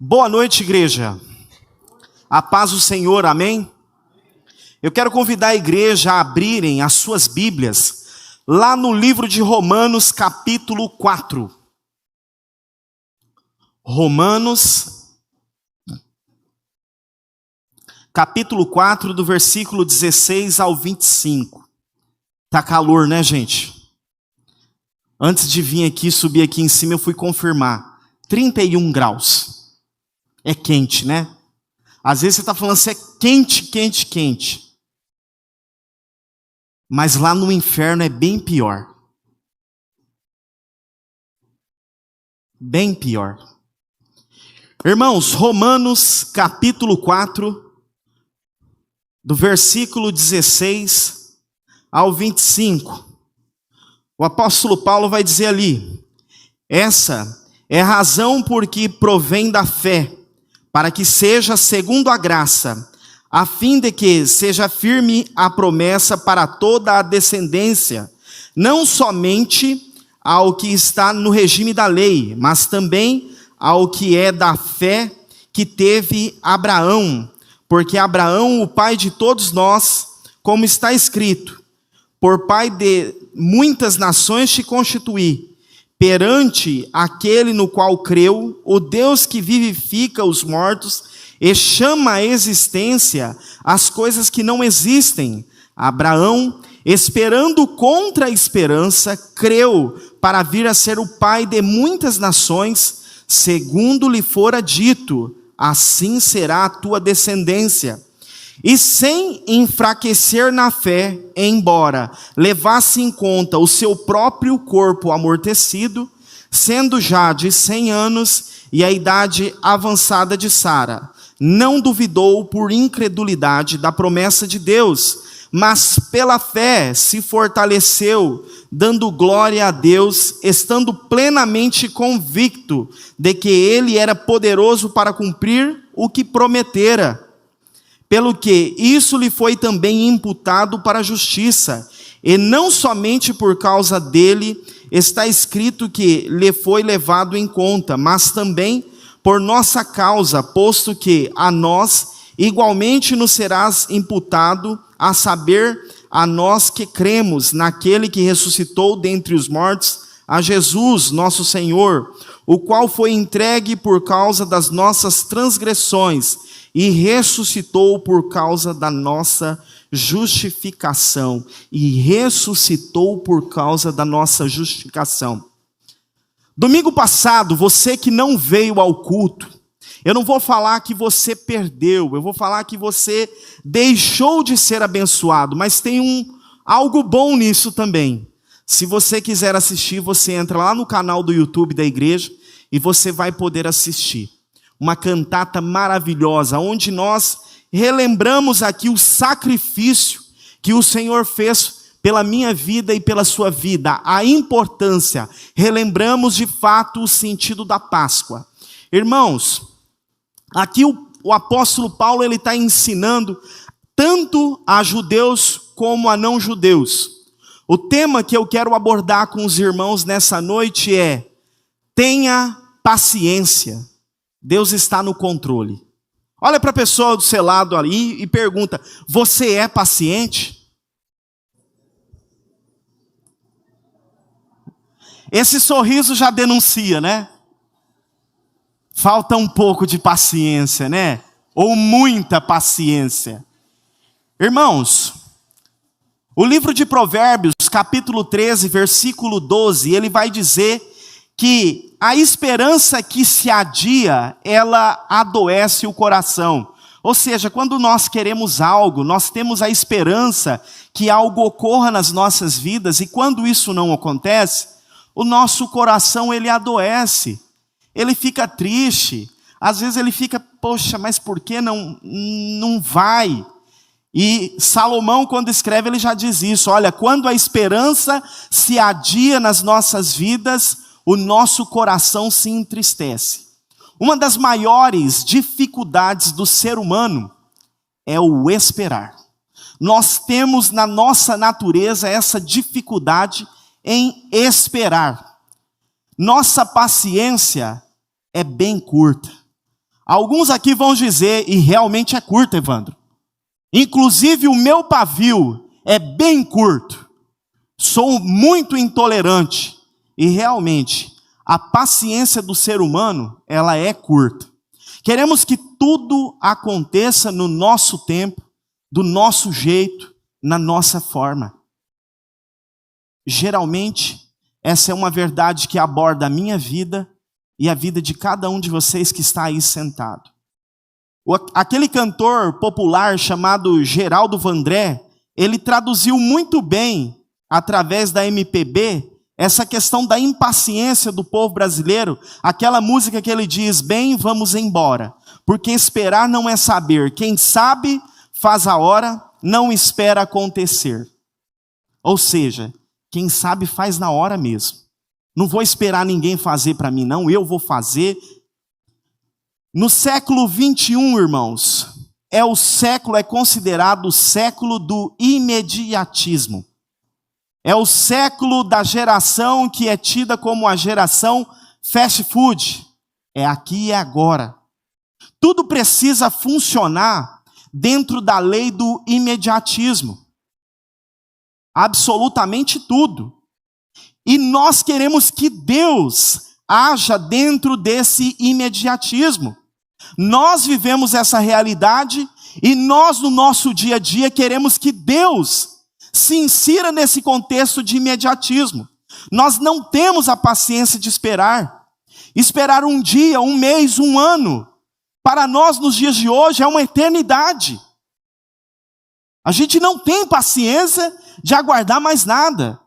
Boa noite, igreja. A paz do Senhor, amém? Eu quero convidar a igreja a abrirem as suas Bíblias lá no livro de Romanos, capítulo 4. Romanos, capítulo 4, do versículo 16 ao 25. Tá calor, né, gente? Antes de vir aqui, subir aqui em cima, eu fui confirmar. 31 graus. É quente, né? Às vezes você está falando assim, é quente, quente, quente. Mas lá no inferno é bem pior. Bem pior. Irmãos, Romanos capítulo 4, do versículo 16 ao 25. O apóstolo Paulo vai dizer ali: essa é a razão por que provém da fé, para que seja segundo a graça, a fim de que seja firme a promessa para toda a descendência, não somente ao que está no regime da lei, mas também ao que é da fé que teve Abraão, porque Abraão, o pai de todos nós, como está escrito, por pai de muitas nações te constituí, perante aquele no qual creu, o Deus que vivifica os mortos e chama à existência as coisas que não existem. Abraão, esperando contra a esperança, creu para vir a ser o pai de muitas nações, segundo lhe fora dito, assim será a tua descendência. E sem enfraquecer na fé, embora levasse em conta o seu próprio corpo amortecido, sendo já de 100 anos e a idade avançada de Sara, não duvidou por incredulidade da promessa de Deus, mas pela fé se fortaleceu, dando glória a Deus, estando plenamente convicto de que ele era poderoso para cumprir o que prometera. Pelo que isso lhe foi também imputado para a justiça, e não somente por causa dele está escrito que lhe foi levado em conta, mas também por nossa causa, posto que a nós igualmente nos serás imputado, a saber, a nós que cremos naquele que ressuscitou dentre os mortos, a Jesus, nosso Senhor, o qual foi entregue por causa das nossas transgressões, e ressuscitou por causa da nossa justificação. E ressuscitou por causa da nossa justificação. Domingo passado, você que não veio ao culto, eu não vou falar que você perdeu, eu vou falar que você deixou de ser abençoado, mas tem algo bom nisso também. Se você quiser assistir, você entra lá no canal do YouTube da igreja e você vai poder assistir. Uma cantata maravilhosa, onde nós relembramos aqui o sacrifício que o Senhor fez pela minha vida e pela sua vida, a importância, relembramos de fato o sentido da Páscoa. Irmãos, aqui o apóstolo Paulo ele está ensinando tanto a judeus como a não judeus. O tema que eu quero abordar com os irmãos nessa noite é: tenha paciência. Deus está no controle. Olha para a pessoa do seu lado ali e pergunta: você é paciente? Esse sorriso já denuncia, né? Falta um pouco de paciência, né? Ou muita paciência. Irmãos, o livro de Provérbios, capítulo 13, versículo 12, ele vai dizer que a esperança que se adia, ela adoece o coração. Ou seja, quando nós queremos algo, nós temos a esperança que algo ocorra nas nossas vidas, e quando isso não acontece, o nosso coração ele adoece, ele fica triste, às vezes ele fica, poxa, mas por que não vai? E Salomão, quando escreve, ele já diz isso: olha, quando a esperança se adia nas nossas vidas, o nosso coração se entristece. Uma das maiores dificuldades do ser humano é o esperar. Nós temos na nossa natureza essa dificuldade em esperar. Nossa paciência é bem curta. Alguns aqui vão dizer, e realmente é curto, Evandro. Inclusive o meu pavio é bem curto. Sou muito intolerante. E realmente, a paciência do ser humano, ela é curta. Queremos que tudo aconteça no nosso tempo, do nosso jeito, na nossa forma. Geralmente, essa é uma verdade que aborda a minha vida e a vida de cada um de vocês que está aí sentado. Aquele cantor popular chamado Geraldo Vandré, ele traduziu muito bem, através da MPB, essa questão da impaciência do povo brasileiro, aquela música que ele diz, bem, vamos embora, porque esperar não é saber, quem sabe faz a hora, não espera acontecer. Ou seja, quem sabe faz na hora mesmo. Não vou esperar ninguém fazer para mim, não, eu vou fazer. No século 21, irmãos, é considerado o século do imediatismo. É o século da geração que é tida como a geração fast food. É aqui e agora. Tudo precisa funcionar dentro da lei do imediatismo. Absolutamente tudo. E nós queremos que Deus haja dentro desse imediatismo. Nós vivemos essa realidade e nós no nosso dia a dia queremos que Deus se insira nesse contexto de imediatismo. Nós não temos a paciência de esperar. Esperar um dia, um mês, um ano. Para nós nos dias de hoje é uma eternidade. A gente não tem paciência de aguardar mais nada.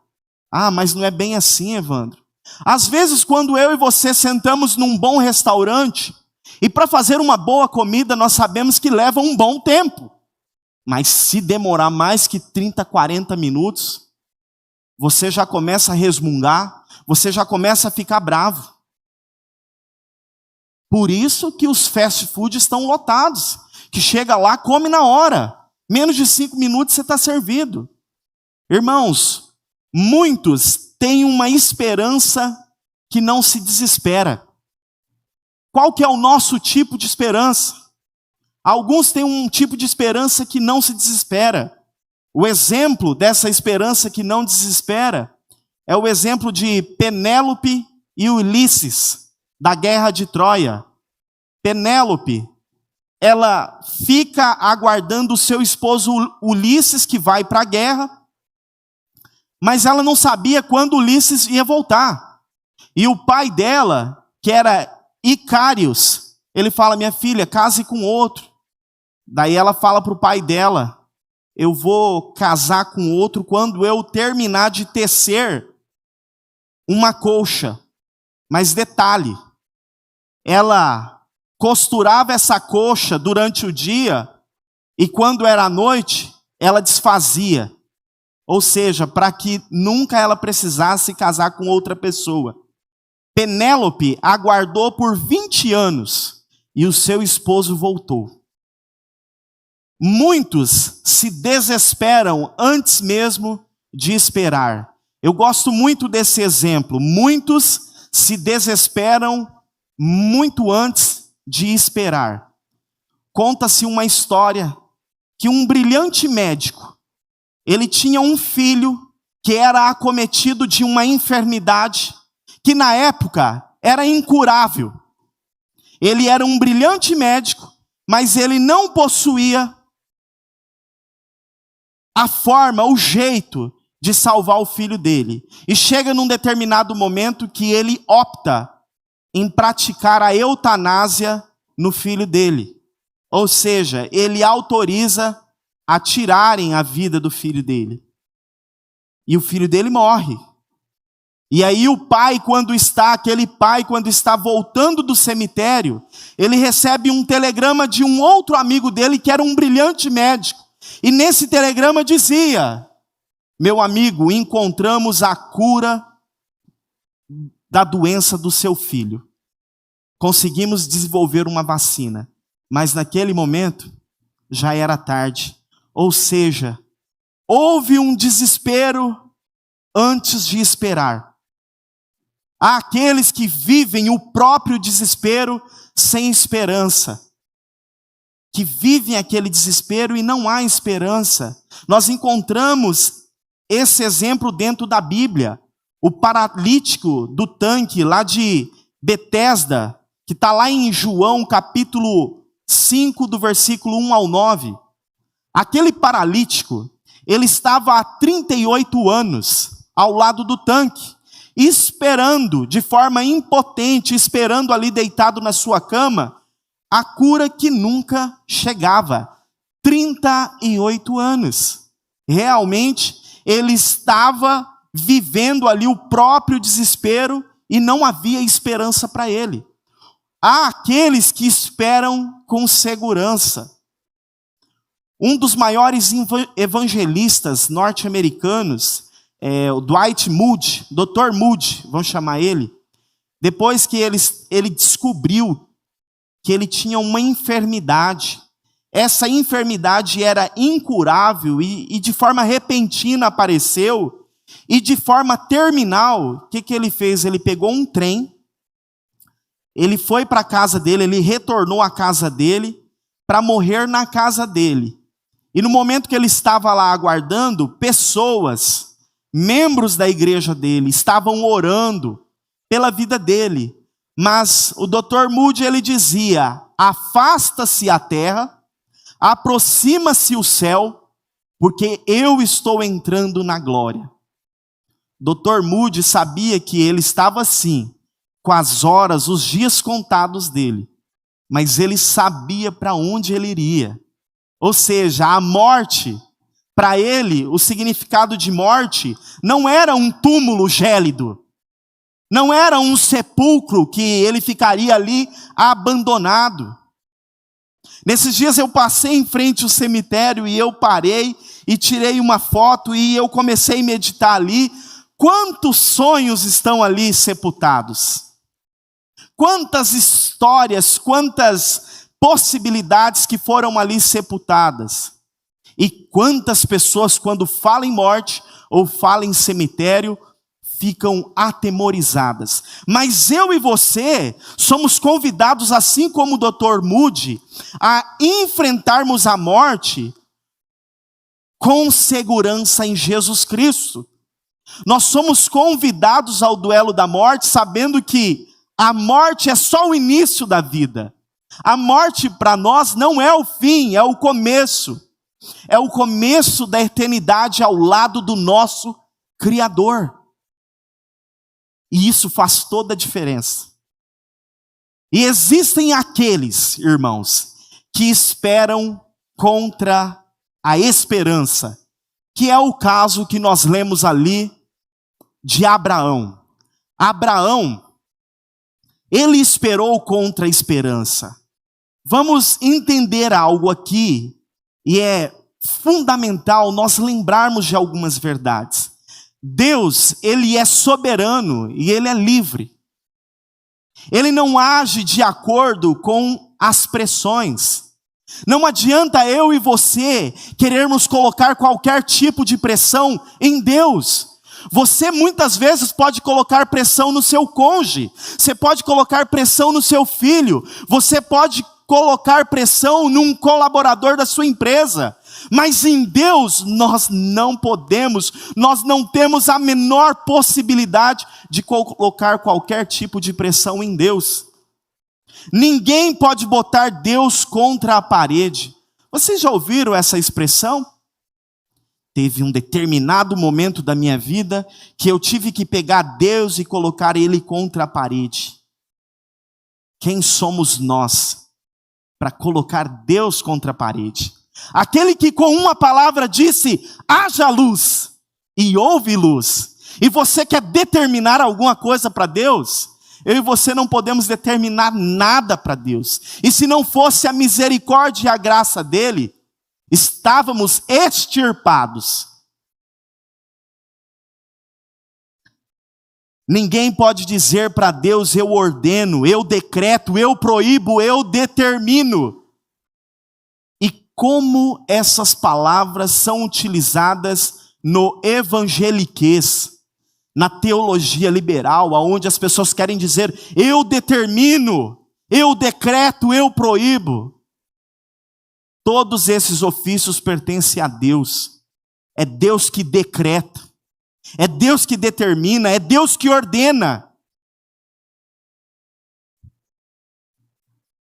Ah, mas não é bem assim, Evandro. Às vezes quando eu e você sentamos num bom restaurante, e para fazer uma boa comida nós sabemos que leva um bom tempo. Mas se demorar mais que 30, 40 minutos, você já começa a resmungar, você já começa a ficar bravo. Por isso que os fast food estão lotados, que chega lá, come na hora. Menos de 5 minutos você está servido. Irmãos, muitos têm uma esperança que não se desespera. Qual que é o nosso tipo de esperança? Alguns têm um tipo de esperança que não se desespera. O exemplo dessa esperança que não desespera é o exemplo de Penélope e Ulisses, da guerra de Troia. Penélope, ela fica aguardando o seu esposo Ulisses, que vai para a guerra, mas ela não sabia quando Ulisses ia voltar. E o pai dela, que era Icarius, ele fala, minha filha, case com outro. Daí ela fala para o pai dela, eu vou casar com outro quando eu terminar de tecer uma colcha. Mas detalhe, ela costurava essa colcha durante o dia e quando era à noite, ela desfazia. Ou seja, para que nunca ela precisasse casar com outra pessoa. Penélope aguardou por 20 anos e o seu esposo voltou. Muitos se desesperam antes mesmo de esperar. Eu gosto muito desse exemplo. Muitos se desesperam muito antes de esperar. Conta-se uma história que um brilhante médico, ele tinha um filho que era acometido de uma enfermidade que na época era incurável. Ele era um brilhante médico, mas ele não possuía a forma, o jeito de salvar o filho dele. E chega num determinado momento que ele opta em praticar a eutanásia no filho dele. Ou seja, ele autoriza a tirarem a vida do filho dele. E o filho dele morre. E aí aquele pai, quando está voltando do cemitério, ele recebe um telegrama de um outro amigo dele, que era um brilhante médico. E nesse telegrama dizia, meu amigo, encontramos a cura da doença do seu filho. Conseguimos desenvolver uma vacina. Mas naquele momento, já era tarde. Ou seja, houve um desespero antes de esperar. Há aqueles que vivem o próprio desespero sem esperança, que vivem aquele desespero e não há esperança. Nós encontramos esse exemplo dentro da Bíblia. O paralítico do tanque lá de Betesda, que está lá em João capítulo 5, do versículo 1 ao 9. Aquele paralítico, ele estava há 38 anos ao lado do tanque, esperando de forma impotente, esperando ali deitado na sua cama, a cura que nunca chegava. 38 anos. Realmente, ele estava vivendo ali o próprio desespero e não havia esperança para ele. Há aqueles que esperam com segurança. Um dos maiores evangelistas norte-americanos, o Dwight Moody, Dr. Moody, vamos chamar ele, depois que ele descobriu que ele tinha uma enfermidade, essa enfermidade era incurável e de forma repentina apareceu, e de forma terminal, o que ele fez? Ele pegou um trem, ele foi para a casa dele, ele retornou à casa dele, para morrer na casa dele. E no momento que ele estava lá aguardando, pessoas, membros da igreja dele, estavam orando pela vida dele. Mas o Dr. Moody, ele dizia: afasta-se a terra, aproxima-se o céu, porque eu estou entrando na glória. Dr. Moody sabia que ele estava assim, com as horas, os dias contados dele, mas ele sabia para onde ele iria. Ou seja, a morte, para ele, o significado de morte não era um túmulo gélido, não era um sepulcro que ele ficaria ali abandonado. Nesses dias eu passei em frente ao cemitério e eu parei e tirei uma foto e eu comecei a meditar ali. Quantos sonhos estão ali sepultados? Quantas histórias, quantas possibilidades que foram ali sepultadas. E quantas pessoas, quando falam em morte ou falam em cemitério, ficam atemorizadas. Mas eu e você somos convidados, assim como o Dr. Moody, a enfrentarmos a morte com segurança em Jesus Cristo. Nós somos convidados ao duelo da morte, sabendo que a morte é só o início da vida. A morte para nós não é o fim, é o começo. É o começo da eternidade ao lado do nosso Criador. E isso faz toda a diferença. E existem aqueles, irmãos, que esperam contra a esperança, que é o caso que nós lemos ali de Abraão. Abraão, ele esperou contra a esperança. Vamos entender algo aqui, e é fundamental nós lembrarmos de algumas verdades. Deus, ele é soberano e ele é livre. Ele não age de acordo com as pressões. Não adianta eu e você querermos colocar qualquer tipo de pressão em Deus. Você muitas vezes pode colocar pressão no seu cônjuge, você pode colocar pressão no seu filho, você pode colocar pressão num colaborador da sua empresa, mas em Deus nós não podemos, nós não temos a menor possibilidade de colocar qualquer tipo de pressão em Deus. Ninguém pode botar Deus contra a parede. Vocês já ouviram essa expressão? Teve um determinado momento da minha vida que eu tive que pegar Deus e colocar Ele contra a parede. Quem somos nós para colocar Deus contra a parede? Aquele que com uma palavra disse, haja luz, e houve luz. E você quer determinar alguma coisa para Deus? Eu e você não podemos determinar nada para Deus. E se não fosse a misericórdia e a graça dele, estávamos extirpados. Ninguém pode dizer para Deus, eu ordeno, eu decreto, eu proíbo, eu determino. E como essas palavras são utilizadas no evangeliquez, na teologia liberal, onde as pessoas querem dizer, eu determino, eu decreto, eu proíbo. Todos esses ofícios pertencem a Deus. É Deus que decreta, é Deus que determina, é Deus que ordena.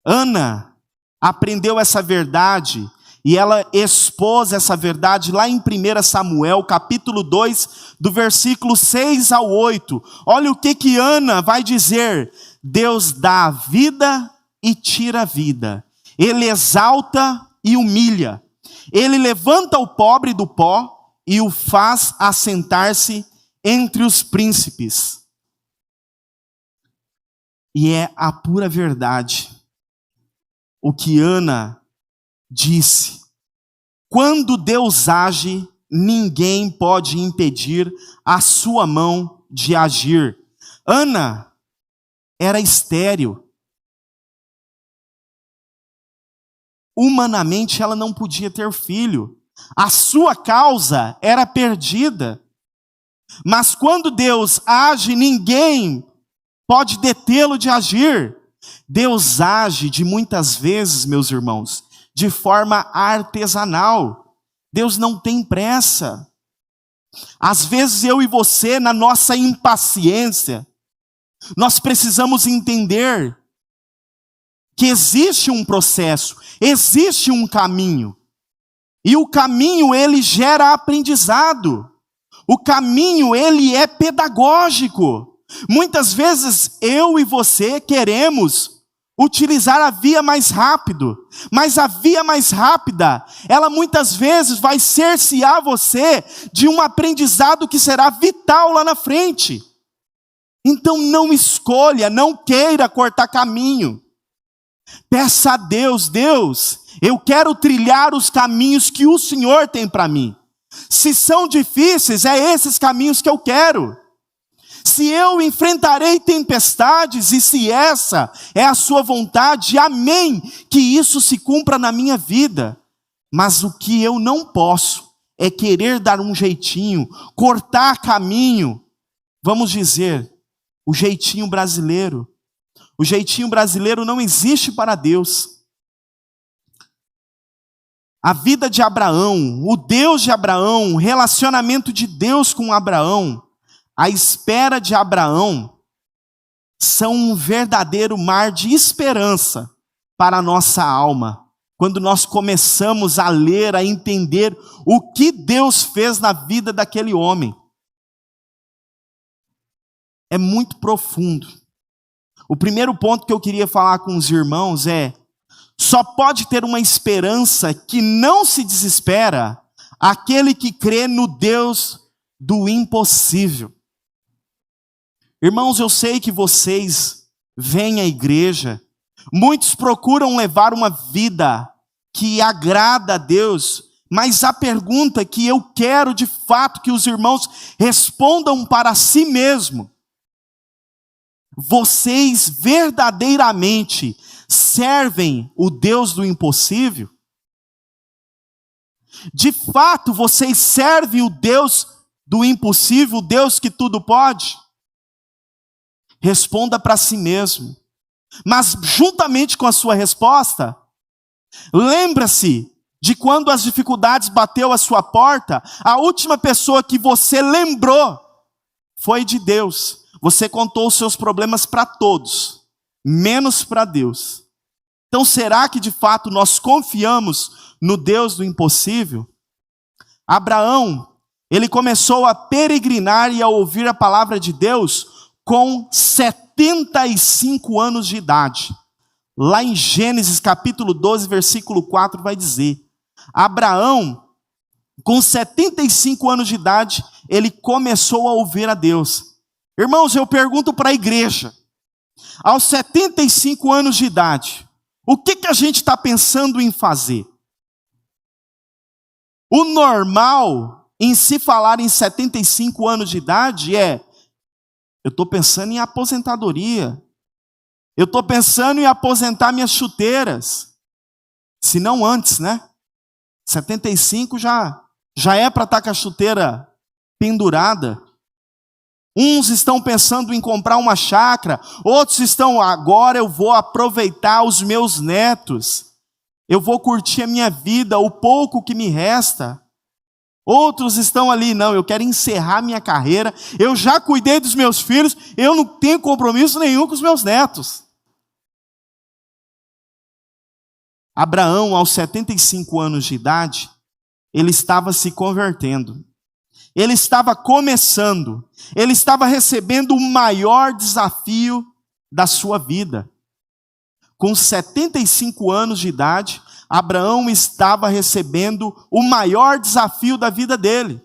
Ana aprendeu essa verdade e ela expôs essa verdade lá em 1 Samuel, capítulo 2, do versículo 6 ao 8. Olha o que Ana vai dizer. Deus dá a vida e tira a vida. Ele exalta e humilha. Ele levanta o pobre do pó e o faz assentar-se entre os príncipes. E é a pura verdade o que Ana disse: quando Deus age, ninguém pode impedir a sua mão de agir. Ana era estéril. Humanamente ela não podia ter filho. A sua causa era perdida. Mas quando Deus age, ninguém pode detê-lo de agir. Deus age de muitas vezes, meus irmãos, de forma artesanal. Deus não tem pressa. Às vezes eu e você, na nossa impaciência, nós precisamos entender que existe um processo, existe um caminho. E o caminho, ele gera aprendizado. O caminho, ele é pedagógico. Muitas vezes eu e você queremos utilizar a via mais rápido, mas a via mais rápida, ela muitas vezes vai cercear você de um aprendizado que será vital lá na frente. Então não escolha, não queira cortar caminho. Peça a Deus: Deus, eu quero trilhar os caminhos que o Senhor tem para mim. Se são difíceis, é esses caminhos que eu quero. Se eu enfrentarei tempestades, e se essa é a sua vontade, amém, que isso se cumpra na minha vida. Mas o que eu não posso é querer dar um jeitinho, cortar caminho. Vamos dizer, o jeitinho brasileiro. O jeitinho brasileiro não existe para Deus. A vida de Abraão, o Deus de Abraão, o relacionamento de Deus com Abraão, a espera de Abraão, são um verdadeiro mar de esperança para a nossa alma. Quando nós começamos a ler, a entender o que Deus fez na vida daquele homem. É muito profundo. O primeiro ponto que eu queria falar com os irmãos é: só pode ter uma esperança que não se desespera aquele que crê no Deus do impossível. Irmãos, eu sei que vocês vêm à igreja, muitos procuram levar uma vida que agrada a Deus, mas a pergunta que eu quero de fato que os irmãos respondam para si mesmo: vocês verdadeiramente servem o Deus do impossível? De fato, vocês servem o Deus do impossível, o Deus que tudo pode? Responda para si mesmo. Mas juntamente com a sua resposta, lembra-se de quando as dificuldades bateu à sua porta, a última pessoa que você lembrou foi de Deus. Você contou os seus problemas para todos, menos para Deus. Então será que de fato nós confiamos no Deus do impossível? Abraão, ele começou a peregrinar e a ouvir a palavra de Deus com 75 anos de idade. Lá em Gênesis capítulo 12, versículo 4 vai dizer: Abraão, com 75 anos de idade, ele começou a ouvir a Deus. Irmãos, eu pergunto para a igreja, aos 75 anos de idade, o que a gente está pensando em fazer? O normal em se falar em 75 anos de idade é: eu estou pensando em aposentadoria. Eu estou pensando em aposentar minhas chuteiras. Se não antes, né? 75 já é para estar com a chuteira pendurada. Uns estão pensando em comprar uma chácara, outros estão, agora eu vou aproveitar os meus netos, eu vou curtir a minha vida, o pouco que me resta. Outros estão ali, não, eu quero encerrar minha carreira, eu já cuidei dos meus filhos, eu não tenho compromisso nenhum com os meus netos. Abraão, aos 75 anos de idade, ele estava se convertendo. Ele estava começando, ele estava recebendo o maior desafio da sua vida. Com 75 anos de idade, Abraão estava recebendo o maior desafio da vida dele.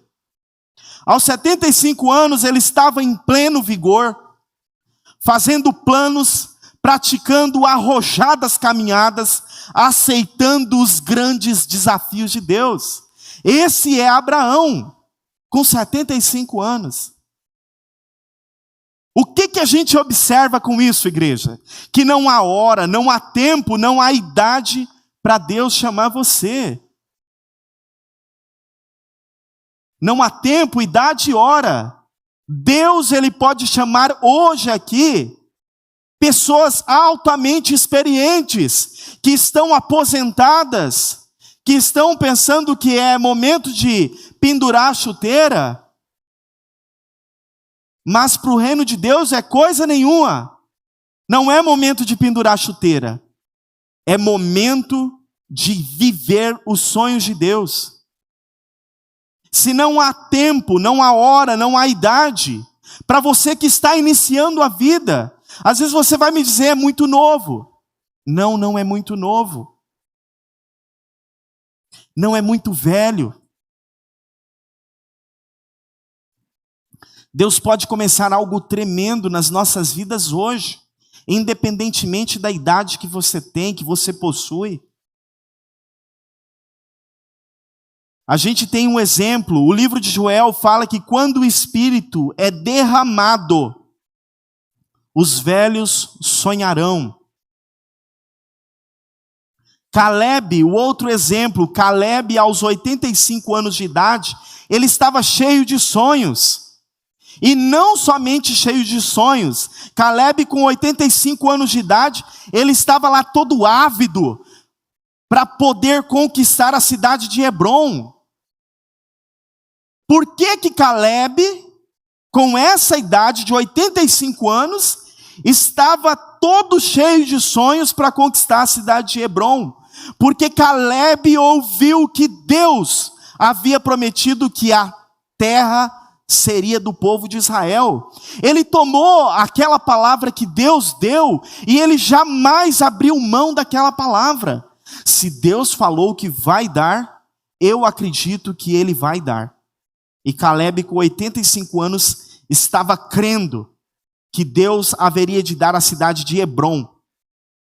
Aos 75 anos, ele estava em pleno vigor, fazendo planos, praticando arrojadas caminhadas, aceitando os grandes desafios de Deus. Esse é Abraão, com 75 anos. O que a gente observa com isso, igreja? Que não há hora, não há tempo, não há idade para Deus chamar você. Não há tempo, idade e hora. Deus, ele pode chamar hoje aqui pessoas altamente experientes, que estão aposentadas, que estão pensando que é momento de pendurar a chuteira, mas para o reino de Deus é coisa nenhuma. Não é momento de pendurar a chuteira, é momento de viver os sonhos de Deus. Se não há tempo, não há hora, não há idade, para você que está iniciando a vida, às vezes você vai me dizer, é muito novo. Não, não é muito novo. Não é muito velho. Deus pode começar algo tremendo nas nossas vidas hoje, independentemente da idade que você tem, que você possui. A gente tem um exemplo, o livro de Joel fala que quando o Espírito é derramado, os velhos sonharão. Caleb, o outro exemplo, Caleb aos 85 anos de idade, ele estava cheio de sonhos. E não somente cheio de sonhos, Caleb com 85 anos de idade, ele estava lá todo ávido para poder conquistar a cidade de Hebrom. Por que Caleb, com essa idade de 85 anos, estava todo cheio de sonhos para conquistar a cidade de Hebrom? Porque Caleb ouviu que Deus havia prometido que a terra seria do povo de Israel. Ele tomou aquela palavra que Deus deu e ele jamais abriu mão daquela palavra. Se Deus falou que vai dar, eu acredito que ele vai dar. E Caleb, com 85 anos, estava crendo que Deus haveria de dar a cidade de Hebrom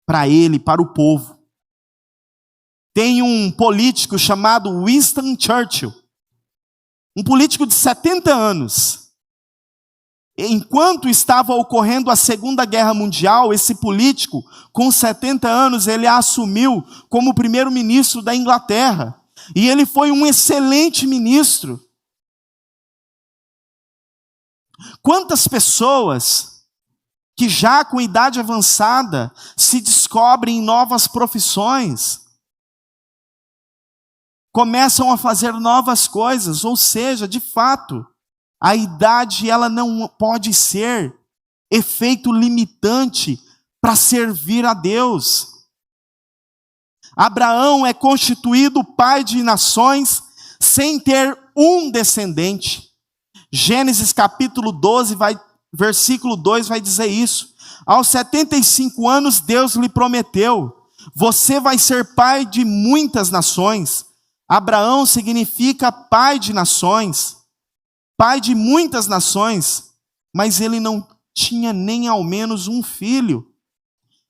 para ele, para o povo. Tem um político chamado Winston Churchill, um político de 70 anos. Enquanto estava ocorrendo a Segunda Guerra Mundial, esse político, com 70 anos, ele assumiu como primeiro-ministro da Inglaterra. E ele foi um excelente ministro. Quantas pessoas que já com idade avançada se descobrem em novas profissões, começam a fazer novas coisas, ou seja, de fato, a idade ela não pode ser efeito limitante para servir a Deus. Abraão é constituído pai de nações sem ter um descendente. Gênesis capítulo 12, versículo 2 vai dizer isso. Aos 75 anos Deus lhe prometeu, você vai ser pai de muitas nações. Abraão significa pai de nações, pai de muitas nações, mas ele não tinha nem ao menos um filho.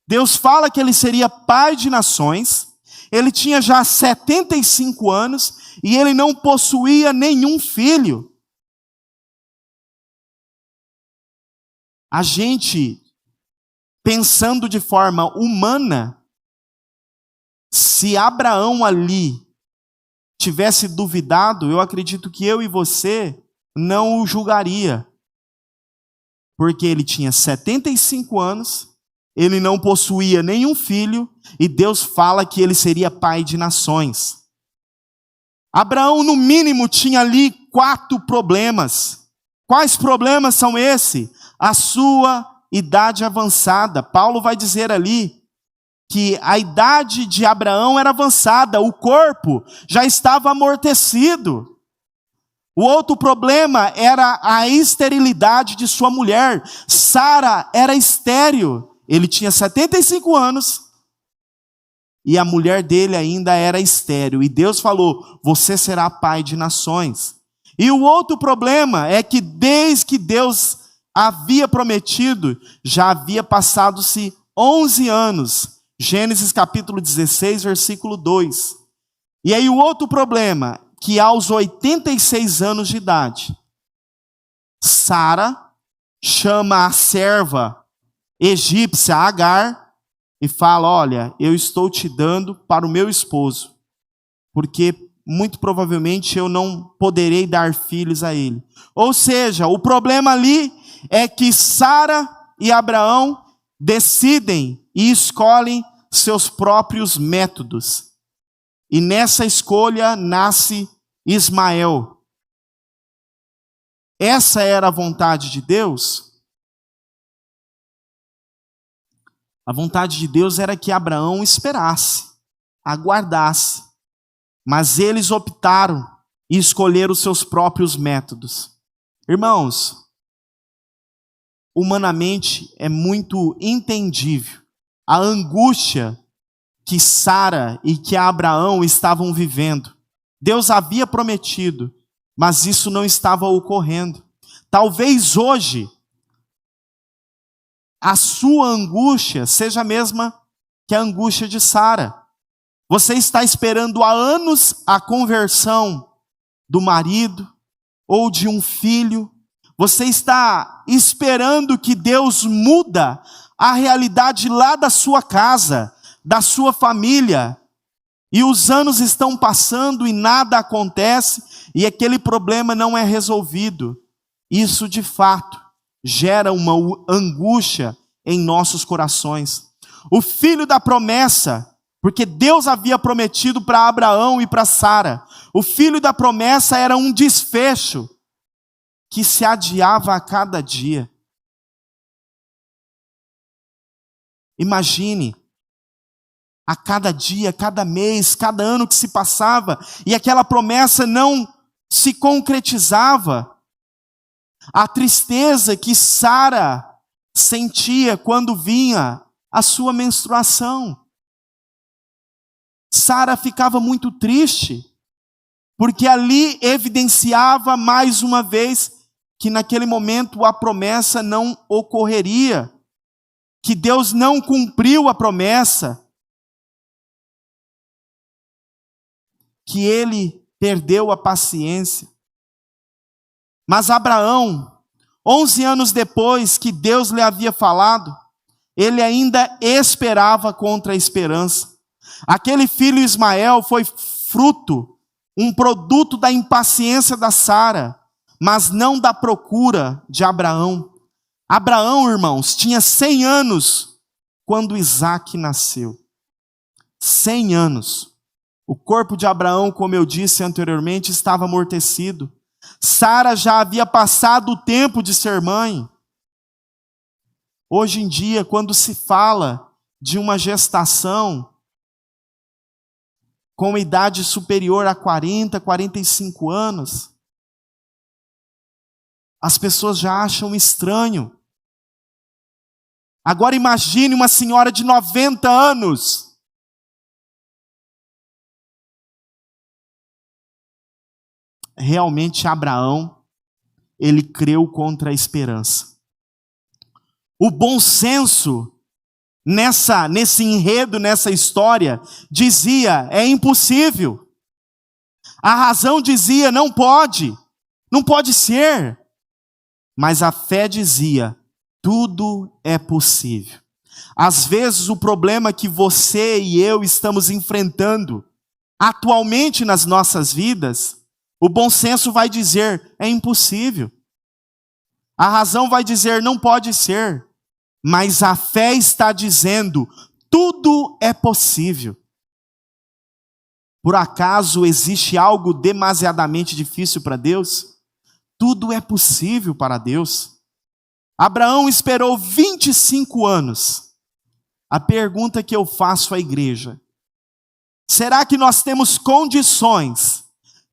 Deus fala que ele seria pai de nações, ele tinha já 75 anos e ele não possuía nenhum filho. A gente, pensando de forma humana, se Abraão ali tivesse duvidado, eu acredito que eu e você não o julgaria. porque ele tinha 75 anos, ele não possuía nenhum filho, e Deus fala que ele seria pai de nações. Abraão, no mínimo, tinha ali 4 problemas. Quais problemas são esses? A sua idade avançada. Paulo vai dizer ali que a idade de Abraão era avançada, o corpo já estava amortecido. O outro problema era a esterilidade de sua mulher. Sara era estéril. Ele tinha 75 anos e a mulher dele ainda era estéril. E Deus falou, você será pai de nações. E o outro problema é que desde que Deus havia prometido, já havia passado-se 11 anos. Gênesis capítulo 16, versículo 2. E aí o outro problema, que aos 86 anos de idade, Sara chama a serva egípcia Agar e fala, olha, eu estou te dando para o meu esposo, porque muito provavelmente eu não poderei dar filhos a ele. Ou seja, o problema ali é que Sara e Abraão decidem e escolhem seus próprios métodos. E nessa escolha nasce Ismael. Essa era a vontade de Deus? A vontade de Deus era que Abraão esperasse, aguardasse. Mas eles optaram e escolheram os seus próprios métodos. Irmãos, humanamente é muito entendível a angústia que Sara e que Abraão estavam vivendo. Deus havia prometido, mas isso não estava ocorrendo. Talvez hoje a sua angústia seja a mesma que a angústia de Sara. Você está esperando há anos a conversão do marido ou de um filho. Você está esperando que Deus muda a realidade lá da sua casa, da sua família. E os anos estão passando e nada acontece e aquele problema não é resolvido. Isso de fato gera uma angústia em nossos corações. O filho da promessa, porque Deus havia prometido para Abraão e para Sara, o filho da promessa era um desfecho que se adiava a cada dia. Imagine, a cada dia, cada mês, cada ano que se passava, e aquela promessa não se concretizava. A tristeza que Sara sentia quando vinha a sua menstruação. Sara ficava muito triste, porque ali evidenciava mais uma vez que naquele momento a promessa não ocorreria, que Deus não cumpriu a promessa, que ele perdeu a paciência. Mas Abraão, 11 anos depois que Deus lhe havia falado, ele ainda esperava contra a esperança. Aquele filho Ismael foi fruto, um produto da impaciência da Sara, mas não da procura de Abraão. Abraão, irmãos, tinha 100 anos quando Isaque nasceu. 100 anos. O corpo de Abraão, como eu disse anteriormente, estava amortecido. Sara já havia passado o tempo de ser mãe. Hoje em dia, quando se fala de uma gestação com idade superior a 40, 45 anos, as pessoas já acham estranho. Agora imagine uma senhora de 90 anos. Realmente Abraão, ele creu contra a esperança. O bom senso nesse enredo, nessa história, dizia, é impossível. A razão dizia, não pode ser. Mas a fé dizia, tudo é possível. Às vezes o problema que você e eu estamos enfrentando atualmente nas nossas vidas, o bom senso vai dizer, é impossível. A razão vai dizer, não pode ser. Mas a fé está dizendo, tudo é possível. Por acaso existe algo demasiadamente difícil para Deus? Tudo é possível para Deus. Abraão esperou 25 anos. A pergunta que eu faço à igreja: será que nós temos condições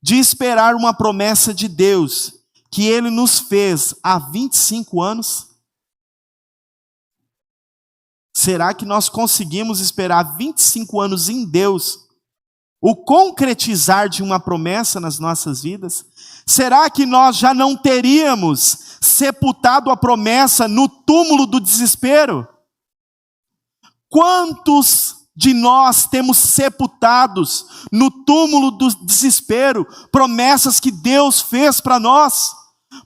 de esperar uma promessa de Deus que Ele nos fez há 25 anos? Será que nós conseguimos esperar 25 anos em Deus o concretizar de uma promessa nas nossas vidas? Será que nós já não teríamos sepultado a promessa no túmulo do desespero? Quantos de nós temos sepultados no túmulo do desespero promessas que Deus fez para nós?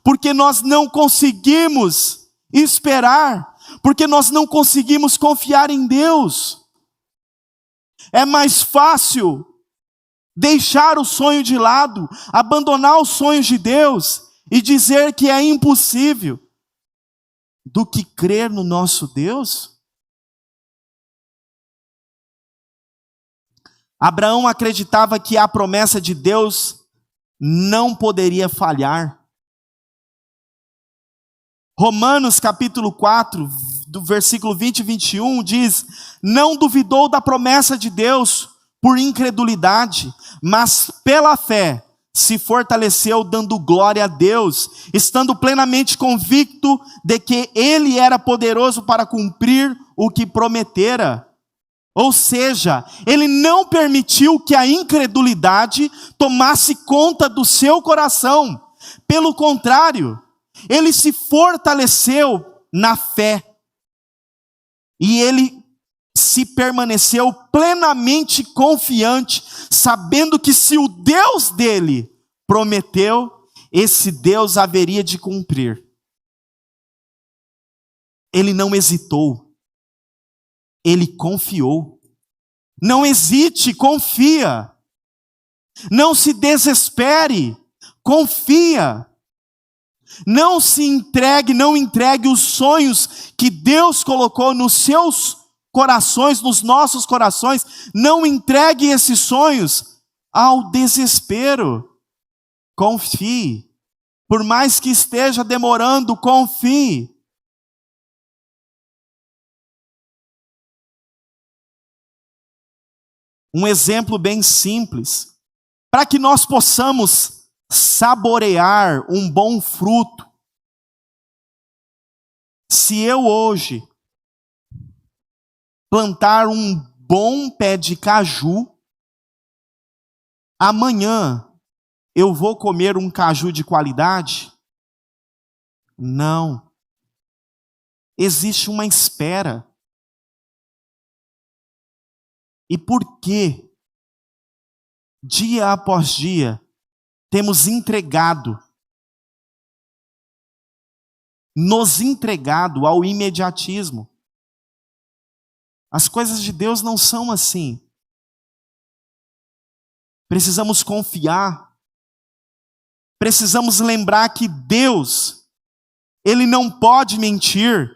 Porque nós não conseguimos esperar, porque nós não conseguimos confiar em Deus. É mais fácil deixar o sonho de lado, abandonar os sonhos de Deus e dizer que é impossível, do que crer no nosso Deus. Abraão acreditava que a promessa de Deus não poderia falhar. Romanos capítulo 4, do versículo 20 e 21 diz: não duvidou da promessa de Deus por incredulidade, mas pela fé se fortaleceu, dando glória a Deus, estando plenamente convicto de que Ele era poderoso para cumprir o que prometera. Ou seja, ele não permitiu que a incredulidade tomasse conta do seu coração. Pelo contrário, ele se fortaleceu na fé. E ele se permaneceu plenamente confiante, sabendo que se o Deus dele prometeu, esse Deus haveria de cumprir. Ele não hesitou. Ele confiou. Não hesite, confia. Não se desespere, confia. Não se entregue, não entregue os sonhos que Deus colocou nos seus corações, nos nossos corações. Não entregue esses sonhos ao desespero. Confie. Por mais que esteja demorando, confie. Um exemplo bem simples, para que nós possamos saborear um bom fruto. Se eu hoje plantar um bom pé de caju, amanhã eu vou comer um caju de qualidade? Não. Existe uma espera. E por que, dia após dia, temos nos entregado ao imediatismo? As coisas de Deus não são assim. Precisamos confiar. Precisamos lembrar que Deus, Ele não pode mentir.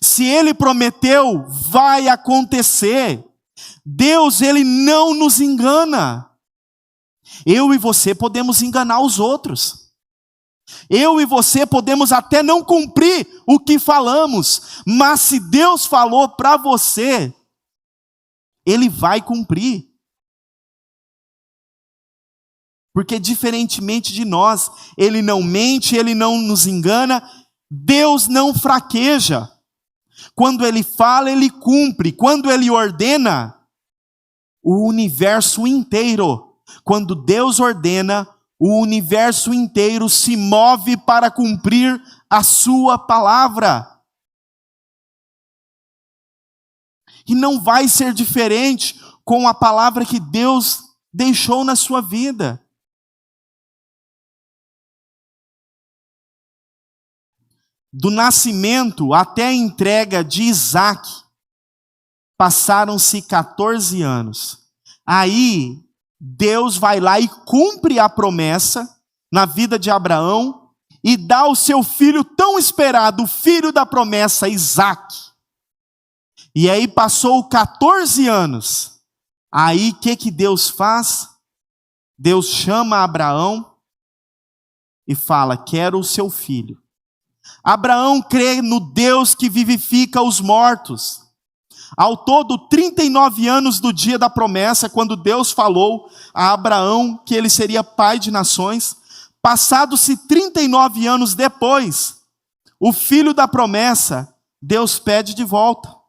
Se Ele prometeu, vai acontecer. Deus, Ele não nos engana. Eu e você podemos enganar os outros. Eu e você podemos até não cumprir o que falamos, mas se Deus falou para você, Ele vai cumprir. Porque diferentemente de nós, Ele não mente, Ele não nos engana, Deus não fraqueja. Quando Ele fala, Ele cumpre. Quando Ele ordena, o universo inteiro, quando Deus ordena, o universo inteiro se move para cumprir a sua palavra. E não vai ser diferente com a palavra que Deus deixou na sua vida. Do nascimento até a entrega de Isaac, passaram-se 14 anos. Aí, Deus vai lá e cumpre a promessa na vida de Abraão e dá o seu filho tão esperado, o filho da promessa, Isaque. E aí passou 14 anos. Aí o que Deus faz? Deus chama Abraão e fala: quero o seu filho. Abraão crê no Deus que vivifica os mortos. Ao todo, 39 anos do dia da promessa, quando Deus falou a Abraão que ele seria pai de nações, passados-se 39 anos depois, o filho da promessa, Deus pede de volta.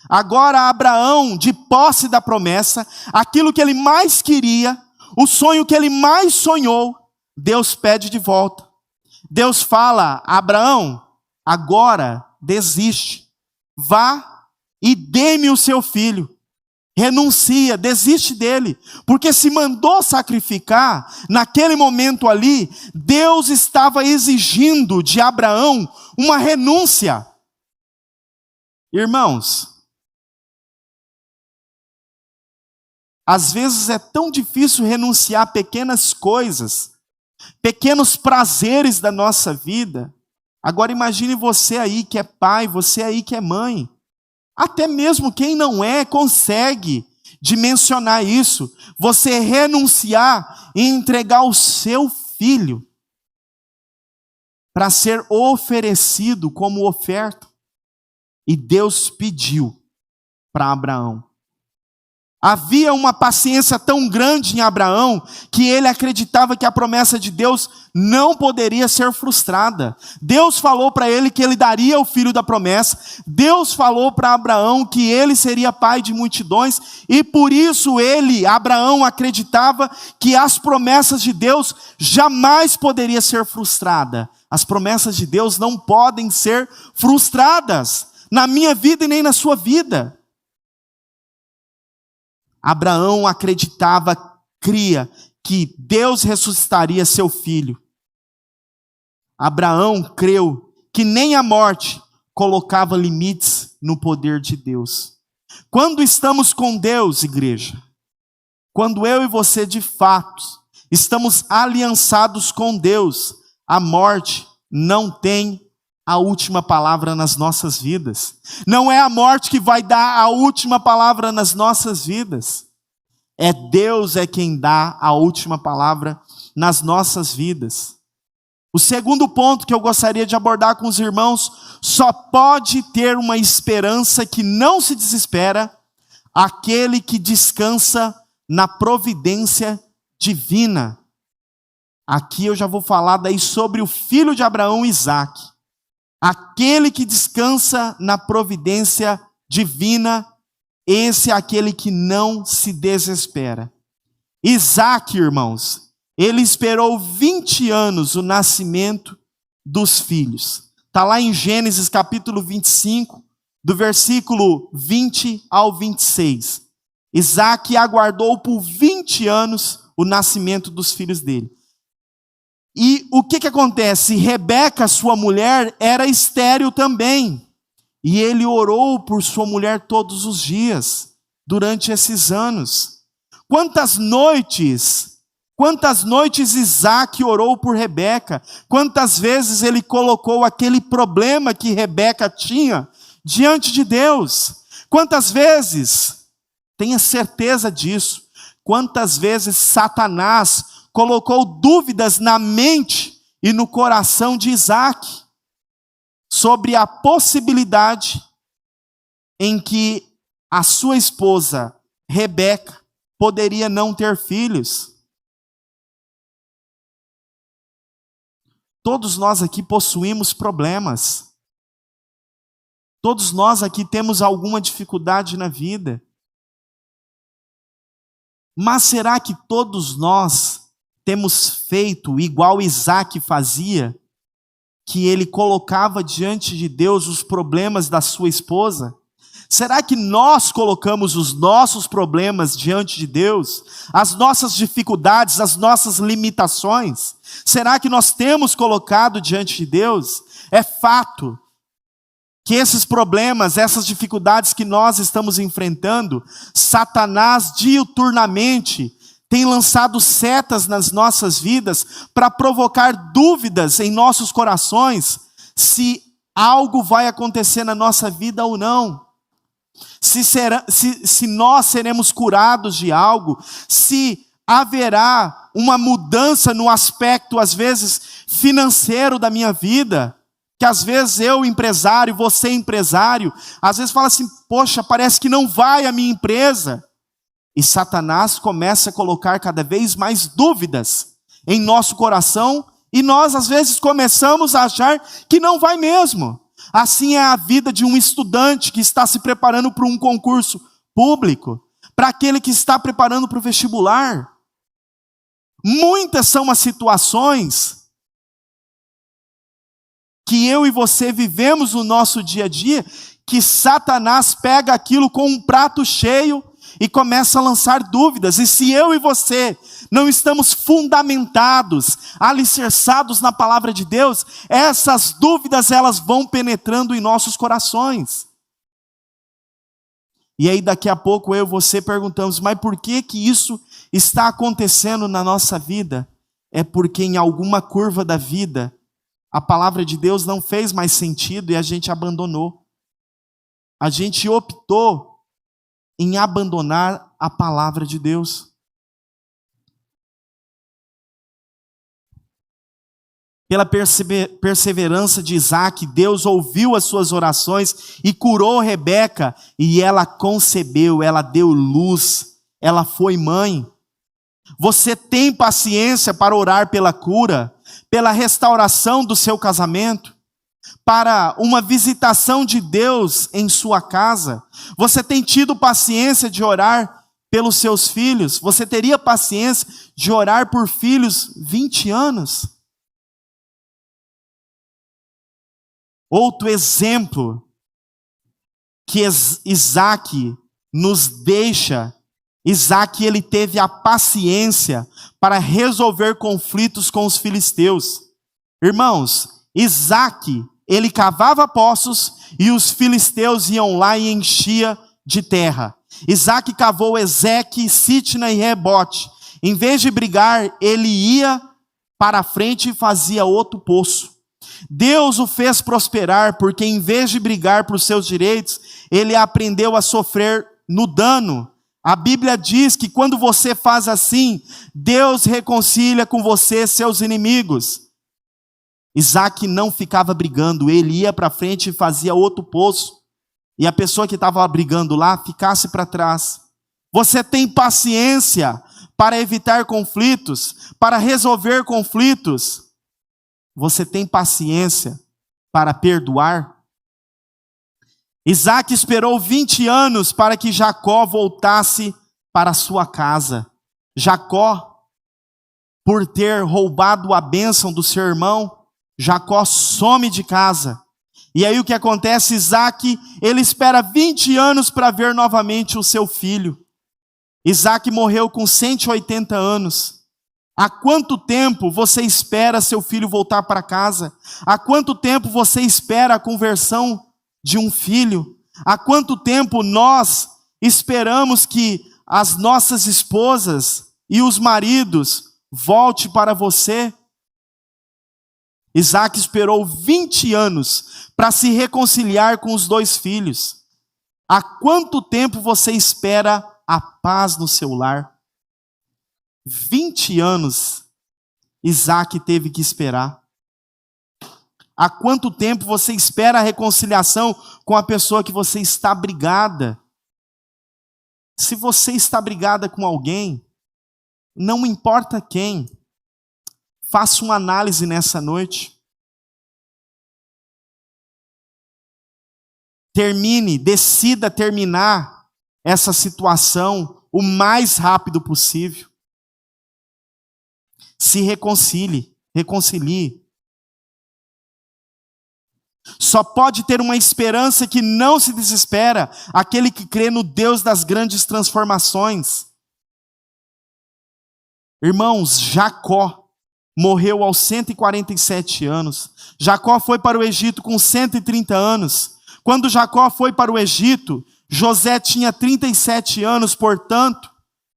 Agora Abraão, de posse da promessa, aquilo que ele mais queria, o sonho que ele mais sonhou, Deus pede de volta. Deus fala: Abraão, agora desiste. Vá e dê-me o seu filho. Renuncia, desiste dele. Porque se mandou sacrificar, naquele momento ali, Deus estava exigindo de Abraão uma renúncia. Irmãos, às vezes é tão difícil renunciar a pequenas coisas, pequenos prazeres da nossa vida. Agora imagine você aí que é pai, você aí que é mãe. Até mesmo quem não é, consegue dimensionar isso. Você renunciar e entregar o seu filho para ser oferecido como oferta. E Deus pediu para Abraão. Havia uma paciência tão grande em Abraão que ele acreditava que a promessa de Deus não poderia ser frustrada. Deus falou para ele que ele daria o filho da promessa. Deus falou para Abraão que ele seria pai de multidões. E por isso Abraão, acreditava que as promessas de Deus jamais poderiam ser frustradas. As promessas de Deus não podem ser frustradas na minha vida e nem na sua vida. Abraão acreditava, cria, que Deus ressuscitaria seu filho. Abraão creu que nem a morte colocava limites no poder de Deus. Quando estamos com Deus, igreja, quando eu e você de fato estamos aliançados com Deus, a morte não tem a última palavra nas nossas vidas. Não é a morte que vai dar a última palavra nas nossas vidas. Deus é quem dá a última palavra nas nossas vidas. O segundo ponto que eu gostaria de abordar com os irmãos: só pode ter uma esperança que não se desespera aquele que descansa na providência divina. Aqui eu já vou falar daí sobre o filho de Abraão, Isaque. Aquele que descansa na providência divina, esse é aquele que não se desespera. Isaque, irmãos, ele esperou 20 anos o nascimento dos filhos. Está lá em Gênesis capítulo 25, do versículo 20 ao 26. Isaque aguardou por 20 anos o nascimento dos filhos dele. E o que acontece? Rebeca, sua mulher, era estéril também. E ele orou por sua mulher todos os dias, durante esses anos. Quantas noites Isaque orou por Rebeca? Quantas vezes ele colocou aquele problema que Rebeca tinha diante de Deus? Quantas vezes, tenha certeza disso, quantas vezes Satanás colocou dúvidas na mente e no coração de Isaque sobre a possibilidade em que a sua esposa, Rebeca, poderia não ter filhos. Todos nós aqui possuímos problemas. Todos nós aqui temos alguma dificuldade na vida. Mas será que todos nós temos feito igual Isaque fazia, que ele colocava diante de Deus os problemas da sua esposa? Será que nós colocamos os nossos problemas diante de Deus? As nossas dificuldades, as nossas limitações? Será que nós temos colocado diante de Deus? É fato que esses problemas, essas dificuldades que nós estamos enfrentando, Satanás diuturnamente tem lançado setas nas nossas vidas para provocar dúvidas em nossos corações se algo vai acontecer na nossa vida ou não. Se nós seremos curados de algo, se haverá uma mudança no aspecto, às vezes, financeiro da minha vida, que às vezes eu, empresário, você, empresário, às vezes fala assim, poxa, parece que não vai a minha empresa. E Satanás começa a colocar cada vez mais dúvidas em nosso coração, e nós às vezes começamos a achar que não vai mesmo. Assim é a vida de um estudante que está se preparando para um concurso público, para aquele que está preparando para o vestibular. Muitas são as situações que eu e você vivemos no nosso dia a dia, que Satanás pega aquilo com um prato cheio e começa a lançar dúvidas. E se eu e você não estamos fundamentados, alicerçados na palavra de Deus, essas dúvidas elas vão penetrando em nossos corações. E aí daqui a pouco eu e você perguntamos, mas por que que isso está acontecendo na nossa vida? É porque em alguma curva da vida, a palavra de Deus não fez mais sentido e a gente abandonou. A gente optou em abandonar a palavra de Deus. Pela perseverança de Isaac, Deus ouviu as suas orações e curou Rebeca, e ela concebeu, ela deu luz, ela foi mãe. Você tem paciência para orar pela cura, pela restauração do seu casamento, para uma visitação de Deus em sua casa? Você tem tido paciência de orar pelos seus filhos? Você teria paciência de orar por filhos 20 anos? Outro exemplo que Isaac nos deixa, Isaac ele teve a paciência para resolver conflitos com os filisteus. Irmãos, Isaac, ele cavava poços e os filisteus iam lá e enchia de terra. Isaac cavou Ezeque, Sitna e Rebote. Em vez de brigar, ele ia para a frente e fazia outro poço. Deus o fez prosperar, porque em vez de brigar por seus direitos, ele aprendeu a sofrer no dano. A Bíblia diz que quando você faz assim, Deus reconcilia com você seus inimigos. Isaac não ficava brigando, ele ia para frente e fazia outro poço. E a pessoa que estava brigando lá, ficasse para trás. Você tem paciência para evitar conflitos, para resolver conflitos? Você tem paciência para perdoar? Isaac esperou 20 anos para que Jacó voltasse para sua casa. Jacó, por ter roubado a bênção do seu irmão, Jacó some de casa. E aí o que acontece? Isaac, ele espera 20 anos para ver novamente o seu filho. Isaac morreu com 180 anos. Há quanto tempo você espera seu filho voltar para casa? Há quanto tempo você espera a conversão de um filho? Há quanto tempo nós esperamos que as nossas esposas e os maridos voltem para você? Isaac esperou 20 anos para se reconciliar com os dois filhos. Há quanto tempo você espera a paz no seu lar? 20 anos Isaac teve que esperar. Há quanto tempo você espera a reconciliação com a pessoa que você está brigada? Se você está brigada com alguém, não importa quem, faça uma análise nessa noite. Decida terminar essa situação o mais rápido possível. Se reconcilie. Só pode ter uma esperança que não se desespera aquele que crê no Deus das grandes transformações. Irmãos, Jacó morreu aos 147 anos. Jacó foi para o Egito com 130 anos. Quando Jacó foi para o Egito, José tinha 37 anos, portanto,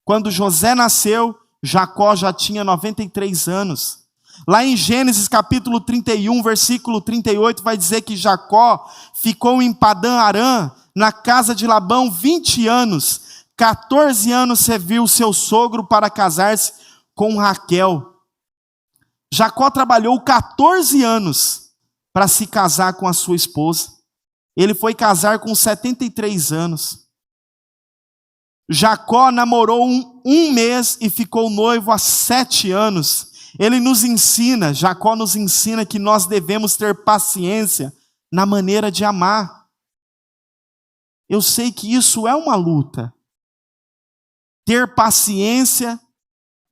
quando José nasceu, Jacó já tinha 93 anos. Lá em Gênesis capítulo 31, versículo 38, vai dizer que Jacó ficou em Padã Arã, na casa de Labão, 20 anos. 14 anos serviu seu sogro para casar-se com Raquel. Jacó trabalhou 14 anos para se casar com a sua esposa. Ele foi casar com 73 anos. Jacó namorou um mês e ficou noivo há 7 anos. Ele nos ensina, Jacó nos ensina que nós devemos ter paciência na maneira de amar. Eu sei que isso é uma luta. Ter paciência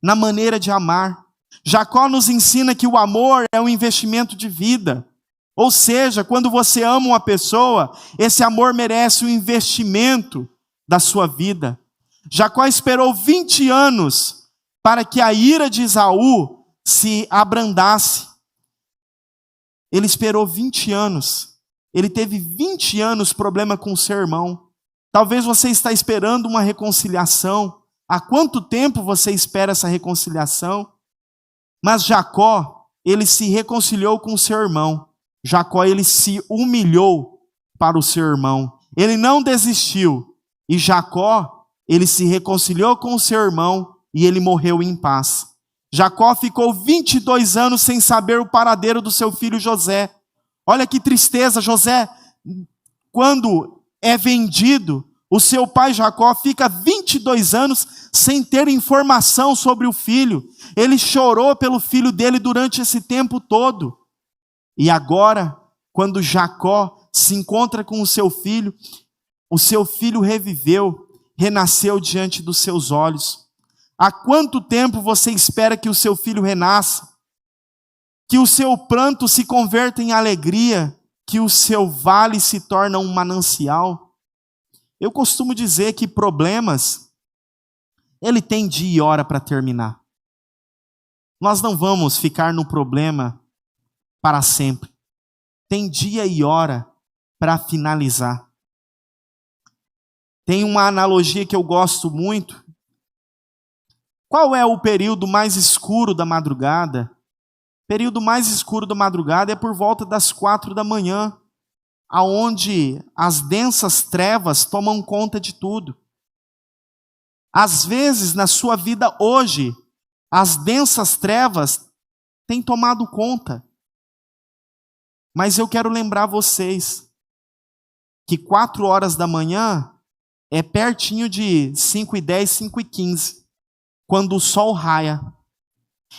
na maneira de amar. Jacó nos ensina que o amor é um investimento de vida. Ou seja, quando você ama uma pessoa, esse amor merece um investimento da sua vida. Jacó esperou 20 anos para que a ira de Esaú se abrandasse. Ele esperou 20 anos. Ele teve 20 anos problema com o seu irmão. Talvez você está esperando uma reconciliação. Há quanto tempo você espera essa reconciliação? Mas Jacó, ele se reconciliou com o seu irmão. Jacó, ele se humilhou para o seu irmão. Ele não desistiu. E Jacó, ele se reconciliou com o seu irmão e ele morreu em paz. Jacó ficou 22 anos sem saber o paradeiro do seu filho José. Olha que tristeza, José, quando é vendido, o seu pai Jacó fica 22 anos sem ter informação sobre o filho. Ele chorou pelo filho dele durante esse tempo todo. E agora, quando Jacó se encontra com o seu filho reviveu, renasceu diante dos seus olhos. Há quanto tempo você espera que o seu filho renasça? Que o seu pranto se converta em alegria? Que o seu vale se torne um manancial? Eu costumo dizer que problemas, ele tem dia e hora para terminar. Nós não vamos ficar no problema para sempre. Tem dia e hora para finalizar. Tem uma analogia que eu gosto muito. Qual é o período mais escuro da madrugada? O período mais escuro da madrugada é por volta das 4 da manhã, aonde as densas trevas tomam conta de tudo. Às vezes, na sua vida hoje, as densas trevas têm tomado conta. Mas eu quero lembrar vocês que 4 horas da manhã é pertinho de 5:10, 5:15, quando o sol raia.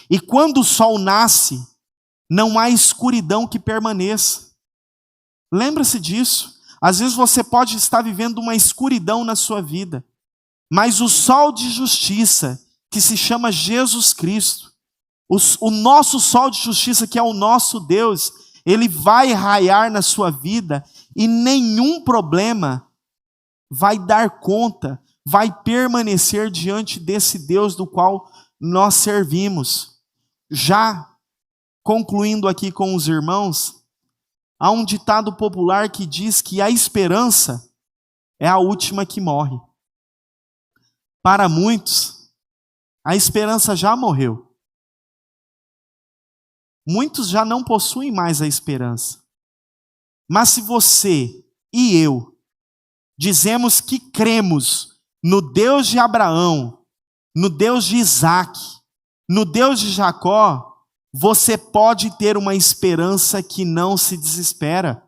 E quando o sol nasce, não há escuridão que permaneça. Lembra-se disso. Às vezes você pode estar vivendo uma escuridão na sua vida, mas o sol de justiça, que se chama Jesus Cristo, o nosso sol de justiça, que é o nosso Deus, ele vai raiar na sua vida e nenhum problema vai dar conta, vai permanecer diante desse Deus do qual nós servimos. Já concluindo aqui com os irmãos, há um ditado popular que diz que a esperança é a última que morre. Para muitos, a esperança já morreu. Muitos já não possuem mais a esperança. Mas se você e eu dizemos que cremos no Deus de Abraão, no Deus de Isaac, no Deus de Jacó, você pode ter uma esperança que não se desespera.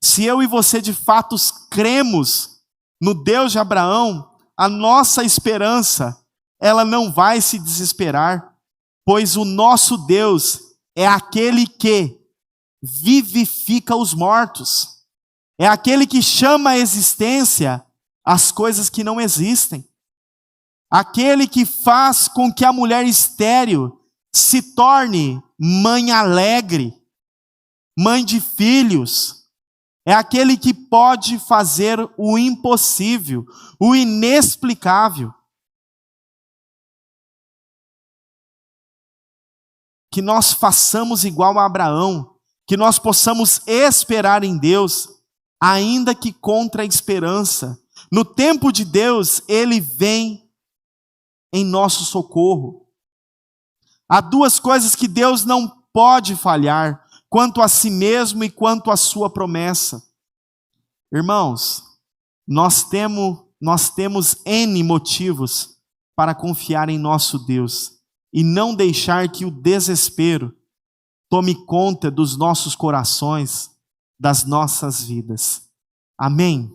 Se eu e você de fato cremos no Deus de Abraão, a nossa esperança, ela não vai se desesperar, pois o nosso Deus é aquele que vivifica os mortos. É aquele que chama à existência as coisas que não existem. Aquele que faz com que a mulher estéril se torne mãe alegre, mãe de filhos. É aquele que pode fazer o impossível, o inexplicável. Que nós façamos igual a Abraão, que nós possamos esperar em Deus, ainda que contra a esperança. No tempo de Deus, Ele vem em nosso socorro. Há duas coisas que Deus não pode falhar, quanto a si mesmo e quanto à sua promessa. Irmãos, nós temos N motivos para confiar em nosso Deus e não deixar que o desespero tome conta dos nossos corações, das nossas vidas. Amém?